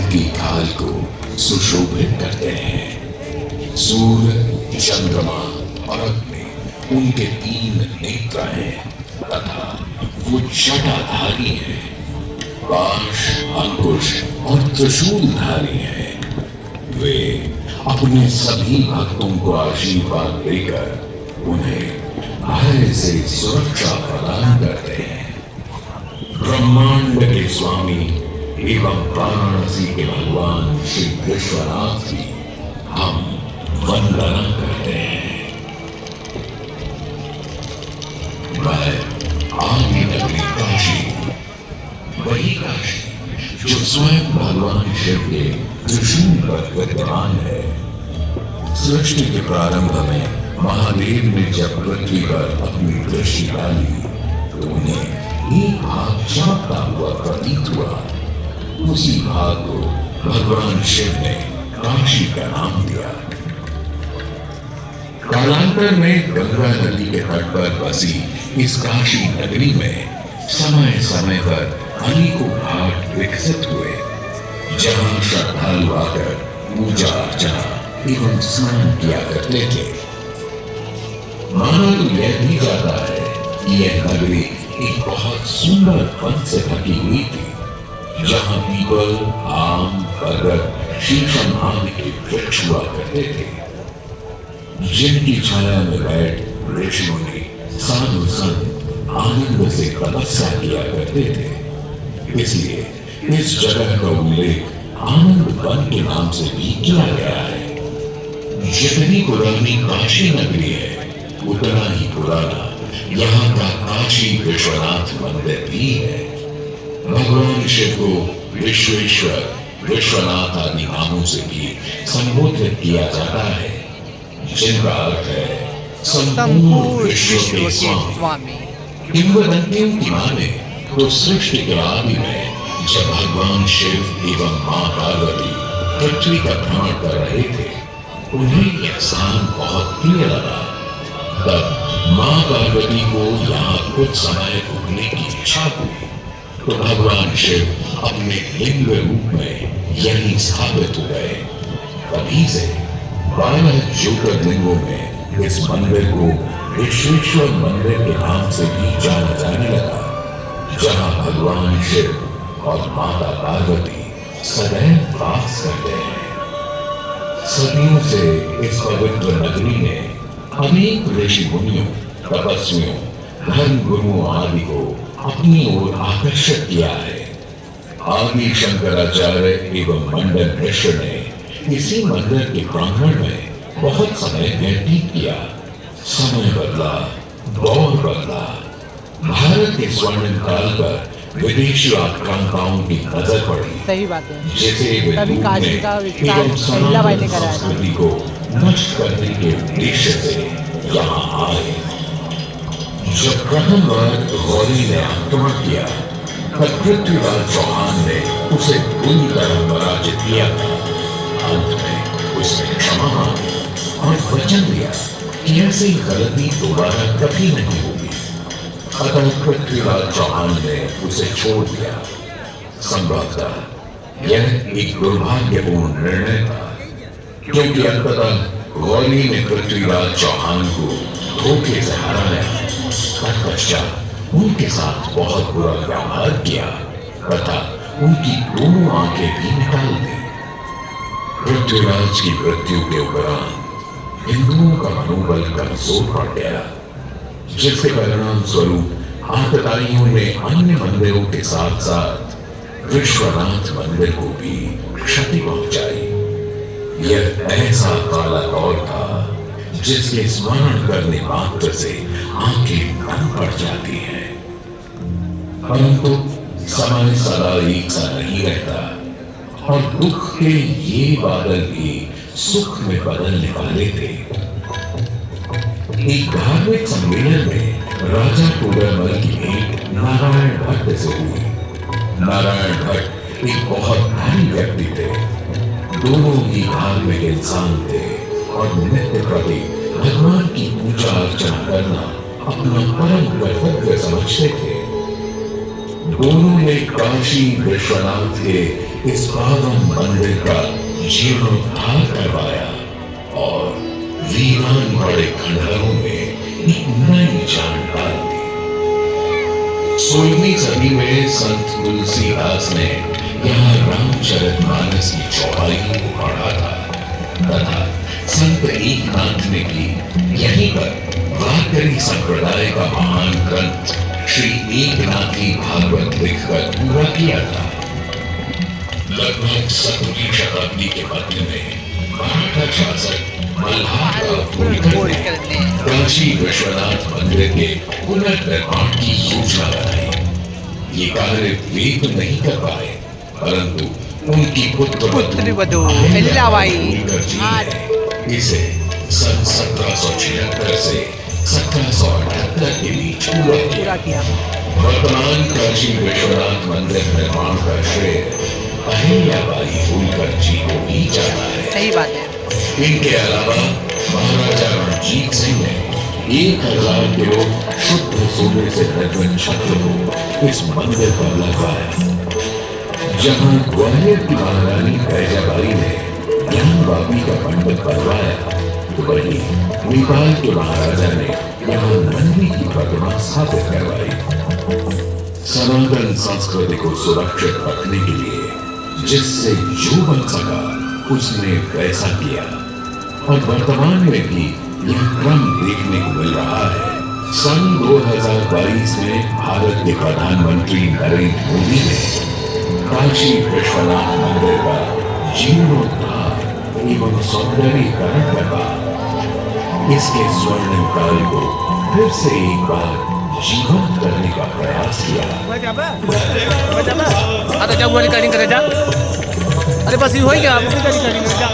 की ढाल को सुशोभित करते हैं। सूर्य, चंद्रमा और अग्नि उनके 3 नेत्र हैं तथा वो जटाधारी हैं। पाश, अंकुश और त्रिशूलधारी हैं। वे अपने सभी भक्तों को आशीर्वाद देकर उन्हें भय से सुरक्षा प्रदान करते हैं। ब्रह्मांड के स्वामी एवं वाराणसी के भगवान श्री विश्वनाथ की हम वंदना करते हैं। वह आदि नगरी काशी, वही काशी जो स्वयं भगवान शिव के त्रिशूल पर विद्यमान है। सृष्टि के प्रारंभ में महादेव ने जब पृथ्वी पर अपनी दृष्टि डाली तो उन्हें एक भाग चमकता हुआ प्रतीत हुआ। उसी भाग को भगवान शिव ने काशी का नाम दिया। कालांतर में गंगा नदी के तट पर बसी इस काशी नगरी में समय समय पर अनेकों घाट विकसित हुए, जहां श्रद्धालु आकर पूजा अर्चना एवं स्नान किया करते थे। माना तो यह भी जाता है कि यह नगरी एक बहुत सुंदर वन से ढकी हुई थी, जहां पीपल, आम, बरगद, शीशम आदि के वृक्ष हुआ करते थे, जिनकी छाया में बैठ ऋषि मुनि साधु संत आनंद से तपस्या किया करते थे। इसलिए इस जगह का उल्लेख आनंद वन के नाम से भी किया गया है। जितनी पुरानी काशी नगरी है उतना ही पुराना यहाँ का काशी विश्वनाथ मंदिर भी है। भगवान शिव को विश्वेश्वर, विश्वनाथ आदि नामों से भी संबोधित किया जाता है, जिनका अर्थ है संपूर्ण विश्व के स्वामी। किंवदंतियों की माने तो सृष्टि के आदि में जब भगवान शिव एवं मां पार्वती पृथ्वी का भ्रमण कर रहे थे, उन्हें यह स्थान बहुत प्रिय लगा। तब मां पार्वती को यहाँ कुछ समय रुकने की इच्छा हुई तो भगवान शिव अपने लिंग रूप में यहीं स्थापित हो गए। तभी से 12 ज्योतिर्लिंगों में इस मंदिर को विश्वेश्वर मंदिर के नाम से भी जाना जाने लगा, जहां भगवान शिव और माता पार्वती सदैव वास करते हैं। सदियों से इस पवित्र नगरी ने अनेक ऋषि मुनियों, तपस्वियों, धर्म गुरुओं आदि को अपनी ओर आकर्षित किया है। आदि शंकराचार्य एवं मंडन मिश्र ने इसी मंदिर के प्रांगण में बहुत समय व्यतीत किया। समय बदला, दौर बदला। भारत के स्वर्णिम काल पर विदेशी आक्रांताओं की नजर पड़ी। सही बात है। जैसे तभी काशी का विस्तार अहिल्याबाई ने कराया था। संस्कृति को नष्ट करने के उद्देश्य से यहाँ आए। जब प्रथम बार गौरी ने आक्रमण किया तब पृथ्वीराज चौहान ने उसे पूरी तरह पराजित किया था। अंत में उसने क्षमा मांगी और वचन दिया कि ऐसी गलती दोबारा कभी नहीं होगी। अतः पृथ्वीराज चौहान ने उसे छोड़ दिया। संभवतः यह एक दुर्भाग्यपूर्ण निर्णय था, क्योंकि अंततः गौरी ने पृथ्वीराज चौहान को धोखे से हराया। तत्पश्चात उनके साथ बहुत बुरा व्यवहार किया तथा उनकी दोनों आंखें भी निकाल दी। पृथ्वीराज की मृत्यु के उपरांत हिंदुओं का मनोबल कमजोर पड़ गया, जिसके परिणाम स्वरूप आतताइयों ने अन्य मंदिरों के साथ साथ विश्वनाथ मंदिर को भी क्षति पहुंचाई। यह ऐसा काला दौर था जिसके स्मरण करने मात्र से आंखें नम पड़ जाती हैं। परंतु समय सदा एक सा नहीं रहता और दुख के ये बादल भी सुख में बदलने वाले थे। एक धार्मिक सम्मेलन में राजा टोडरमल की भेंट नारायण भट्ट से हुई। नारायण भट्ट एक बहुत धनी व्यक्ति थे। दोनों ही धार्मिक इंसान थे और नित्य प्रति भगवान की पूजा अर्चना करना अपना परम कर्तव्य समझते थे। दोनों ने काशी विश्वनाथ के इस पावन मंदिर का जीर्णोद्धार करवाया और वीरान बड़े खंडहरों में एक नई जान डाल दी। 16वीं सदी में संत तुलसीदास ने यहाँ रामचरितमानस की चौपाइयों को पढ़ा था तथा संत एकनाथ ने भी यहीं पर वारकरी संप्रदाय का महान ग्रंथ श्री एकनाथी भागवत लिखकर पूरा किया था। लगभग 17वीं शताब्दी के मध्य में मराठा शासक मल्हार का होलकर ने काशी विश्वनाथ मंदिर के पुनर्निर्माण की योजना बनाई। ये कार्य वे तो नहीं कर पाए परंतु उनकी पुत्रवधू अहिल्याबाई होलकर जी ने इसे सन 1776 से 1778 के बीच पूरा किया। वर्तमान काशी विश्वनाथ मंदिर निर्माण का श्रेय अहिल्याबाई होलकर जी को भी जाता है। सही बात है। इनके अलावा महाराजा रणजीत सिंह ने 1000 किलो शुद्ध सोने से निर्मित छत्र को इस मंदिर पर लगवाया। जहां ग्वालियर की महारानी फैजाबाई ने ज्ञानवापी का मंडप बनवाया तो वहीं नेपाल के महाराजा ने यहाँ नंदी की प्रतिमा स्थापित करवाई। सनातन संस्कृति को सुरक्षित रखने के लिए जिससे जो बन सका उसने वैसा किया और वर्तमान में भी यह क्रम देखने को मिल रहा है। सन 2022 में भारत के प्रधानमंत्री नरेंद्र मोदी ने काशी विश्वनाथ मंदिर का जीर्णोद्धार एवं सौंदर्यीकरण करवा इसके स्वर्णिम काल को फिर से एक बार जीवंत करने का प्रयास किया। आता जा वो रिकॉर्डिंग करे जा। अरे बस ये हो गया, रिकॉर्डिंग करे जा।